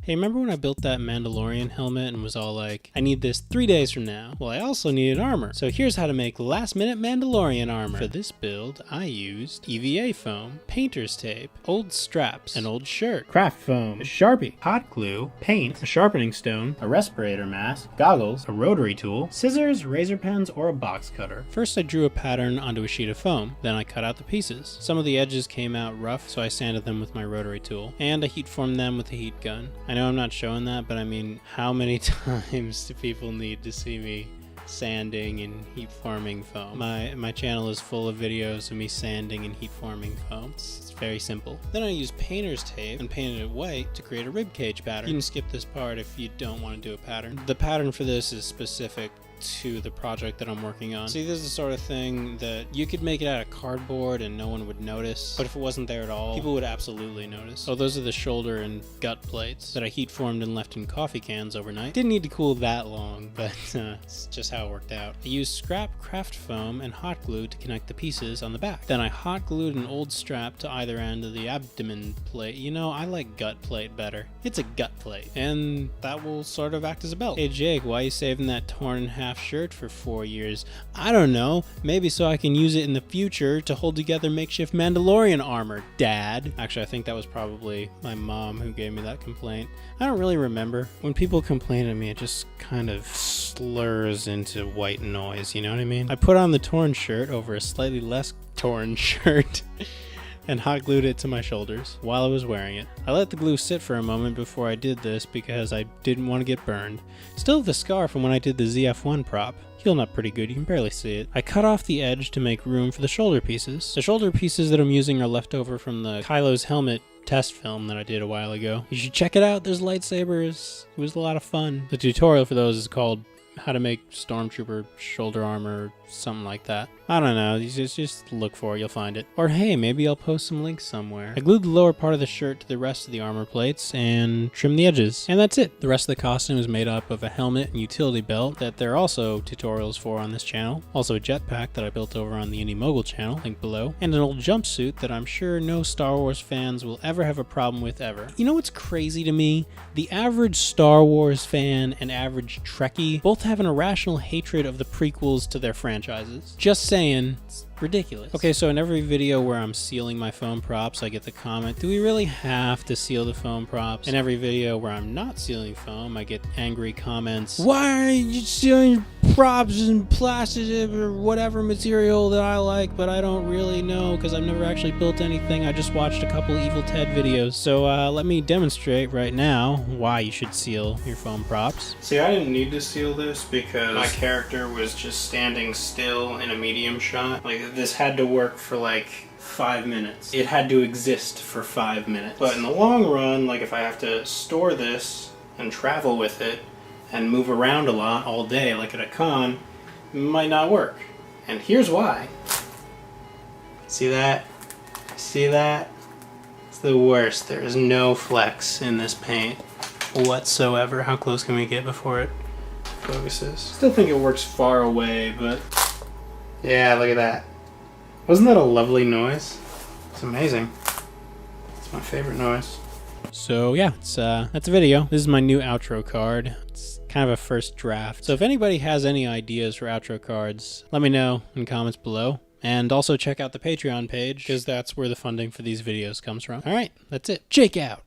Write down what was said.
Hey, remember when I built that Mandalorian helmet and was all like, I need this 3 days from now? Well, I also needed armor. So here's how to make last minute Mandalorian armor. For this build, I used EVA foam, painter's tape, old straps, an old shirt, craft foam, a Sharpie, hot glue, paint, a sharpening stone, a respirator mask, goggles, a rotary tool, scissors, razor pens, or a box cutter. First, I drew a pattern onto a sheet of foam. Then I cut out the pieces. Some of the edges came out rough, so I sanded them with my rotary tool, and I heat formed them with a heat gun. I know I'm not showing that, but I mean, how many times do people need to see me sanding and heat forming foam? My channel is full of videos of me sanding and heat forming foam. It's very simple. Then I used painter's tape and painted it white to create a rib cage pattern. You can skip this part if you don't want to do a pattern. The pattern for this is specific to the project that I'm working on. See, this is the sort of thing that you could make it out of cardboard and no one would notice, but if it wasn't there at all, people would absolutely notice. Oh, those are the shoulder and gut plates that I heat formed and left in coffee cans overnight. Didn't need to cool that long, but it's just how it worked out. I used scrap craft foam and hot glue to connect the pieces on the back. Then I hot glued an old strap to either end of the abdomen plate. You know, I like gut plate better. It's a gut plate, and that will sort of act as a belt. Hey Jake, why are you saving that torn in half shirt for 4 years? I don't know, maybe so I can use it in the future to hold together makeshift Mandalorian armor, Dad. Actually, I think that was probably my mom who gave me that complaint. I don't really remember. When people complain to me, it just kind of slurs into white noise, you know what I mean? I put on the torn shirt over a slightly less torn shirt and hot glued it to my shoulders while I was wearing it. I let the glue sit for a moment before I did this because I didn't want to get burned. Still have the scar from when I did the ZF1 prop. Healed up pretty good, you can barely see it. I cut off the edge to make room for the shoulder pieces. The shoulder pieces that I'm using are left over from the Kylo's helmet test film that I did a while ago. You should check it out, there's lightsabers. It was a lot of fun. The tutorial for those is called How to Make Stormtrooper Shoulder Armor, something like that. I don't know, you just look for it, you'll find it. Or hey, maybe I'll post some links somewhere. I glued the lower part of the shirt to the rest of the armor plates and trimmed the edges. And that's it. The rest of the costume is made up of a helmet and utility belt that there are also tutorials for on this channel. Also a jetpack that I built over on the Indie Mogul channel, link below. And an old jumpsuit that I'm sure no Star Wars fans will ever have a problem with ever. You know what's crazy to me? The average Star Wars fan and average Trekkie both have an irrational hatred of the prequels to their franchises. Just saying, it's ridiculous. Okay, so in every video where I'm sealing my foam props, I get the comment, do we really have to seal the foam props? In every video where I'm not sealing foam, I get angry comments, why are you sealing props and plastic or whatever material that I like, but I don't really know because I've never actually built anything. I just watched a couple Evil Ted videos. So let me demonstrate right now why you should seal your foam props. See, I didn't need to seal this because my character was just standing still in a medium shot. Like, this had to work for like 5 minutes. It had to exist for 5 minutes. But in the long run, like if I have to store this and travel with it and move around a lot all day like at a con, it might not work. And here's why. See that? See that? It's the worst. There is no flex in this paint whatsoever. How close can we get before it focuses? Still think it works far away, but yeah, look at that. Wasn't that a lovely noise? It's amazing. It's my favorite noise. So yeah, that's a video. This is my new outro card. It's kind of a first draft. So if anybody has any ideas for outro cards, let me know in comments below. And also check out the Patreon page, because that's where the funding for these videos comes from. Alright, that's it. Jake out!